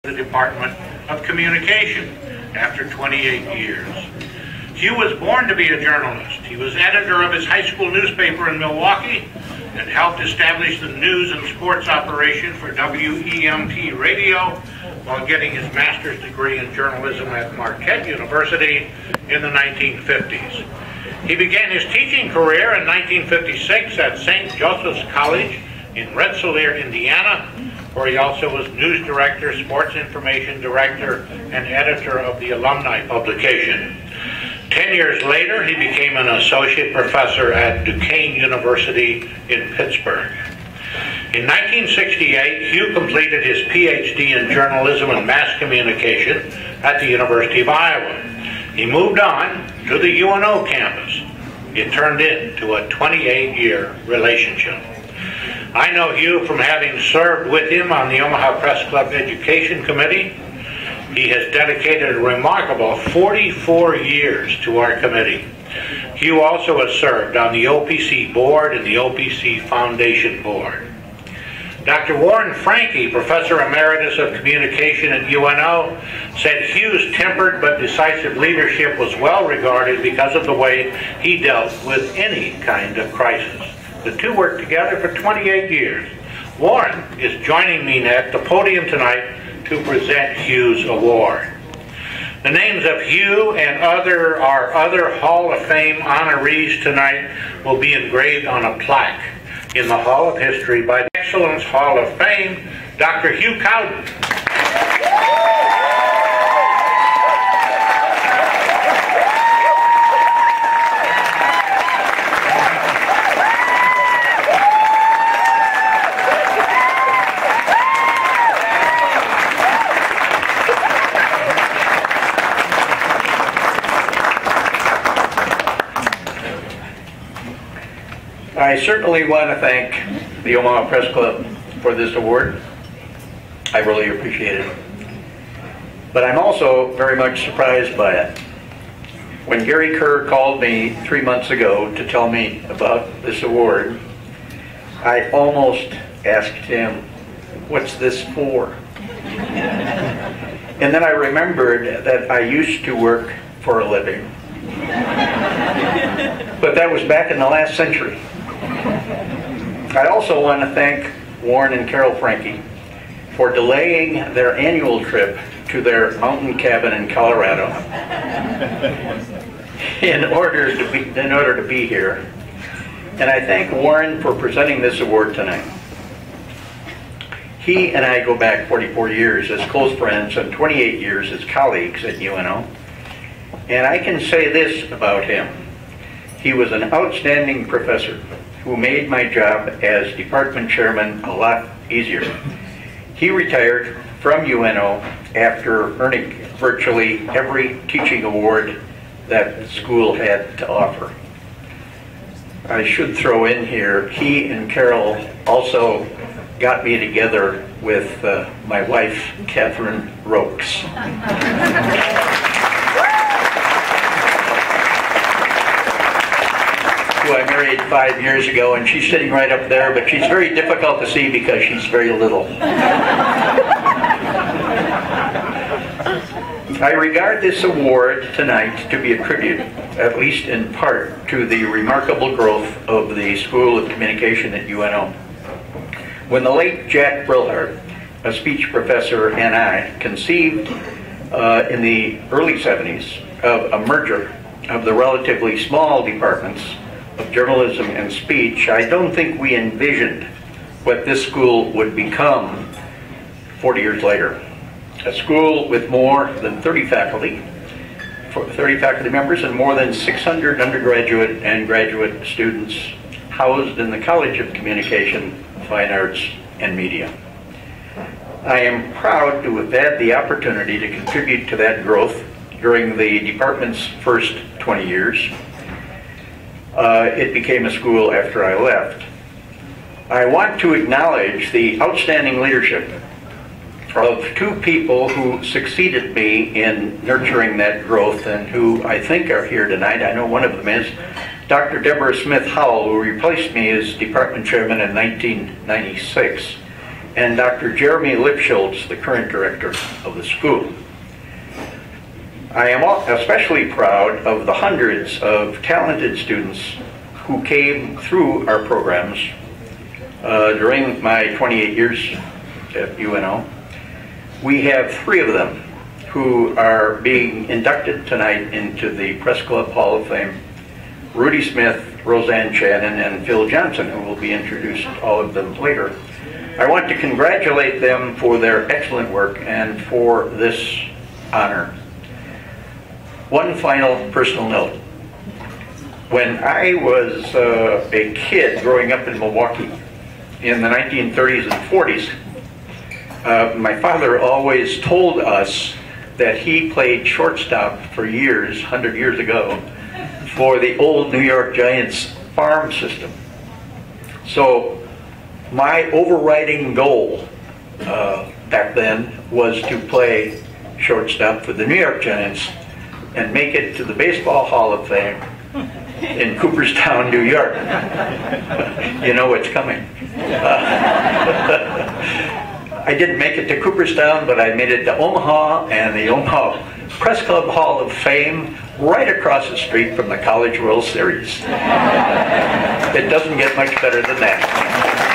the Department of Communication after 28 years. Hugh was born to be a journalist. He was editor of his high school newspaper in Milwaukee and helped establish the news and sports operation for WEMP Radio while getting his master's degree in journalism at Marquette University in the 1950s. He began his teaching career in 1956 at St. Joseph's College in Rensselaer, Indiana, where he also was news director, sports information director, and editor of the alumni publication. 10 years later, he became an associate professor at Duquesne University in Pittsburgh. In 1968, Hugh completed his PhD in journalism and mass communication at the University of Iowa. He moved on to the UNO campus. It turned into a 28-year relationship. I know Hugh from having served with him on the Omaha Press Club Education Committee. He has dedicated a remarkable 44 years to our committee. Hugh also has served on the OPC Board and the OPC Foundation Board. Dr. Warren Franke, Professor Emeritus of Communication at UNO, said Hugh's tempered but decisive leadership was well regarded because of the way he dealt with any kind of crisis. The two worked together for 28 years. Warren is joining me at the podium tonight to present Hugh's award. The names of Hugh and our other Hall of Fame honorees tonight will be engraved on a plaque in the Hall of History by the Excellence Hall of Fame, Dr. Hugh Cowdin. I certainly want to thank the Omaha Press Club for this award. I really appreciate it. But I'm also very much surprised by it. When Gary Kerr called me 3 months ago to tell me about this award, I almost asked him, "What's this for?" And then I remembered that I used to work for a living. But that was back in the last century. I also want to thank Warren and Carol Franke for delaying their annual trip to their mountain cabin in Colorado in order to be here. And I thank Warren for presenting this award tonight. He and I go back 44 years as close friends and 28 years as colleagues at UNO. And I can say this about him. He was an outstanding professor who made my job as department chairman a lot easier. He retired from UNO after earning virtually every teaching award that the school had to offer. I should throw in here, he and Carol also got me together with my wife, Catherine Rokes. Who I married 5 years ago, and she's sitting right up there, but she's very difficult to see because she's very little. I regard this award tonight to be a tribute, at least in part, to the remarkable growth of the School of Communication at UNO. When the late Jack Brillhart, a speech professor, and I conceived in the early 70s of a merger of the relatively small departments of journalism and speech, I don't think we envisioned what this school would become 40 years later. A school with more than 30 faculty members and more than 600 undergraduate and graduate students housed in the College of Communication, Fine Arts, and Media. I am proud to have had the opportunity to contribute to that growth during the department's first 20 years. It became a school after I left. I want to acknowledge the outstanding leadership of two people who succeeded me in nurturing that growth and who I think are here tonight. I know one of them is Dr. Deborah Smith Howell, who replaced me as department chairman in 1996. and Dr. Jeremy Lipschultz, the current director of the school. I am especially proud of the hundreds of talented students who came through our programs during my 28 years at UNO. We have 3 of them who are being inducted tonight into the Press Club Hall of Fame: Rudy Smith, Roseanne Shannon, and Phil Johnson, who will be introduced, all of them, later. I want to congratulate them for their excellent work and for this honor. One final personal note. When I was a kid growing up in Milwaukee in the 1930s and 40s, my father always told us that he played shortstop for years, 100 years ago, for the old New York Giants farm system. So my overriding goal back then was to play shortstop for the New York Giants and make it to the Baseball Hall of Fame in Cooperstown, New York. You know what's coming. I didn't make it to Cooperstown, but I made it to Omaha and the Omaha Press Club Hall of Fame, right across the street from the College World Series. It doesn't get much better than that.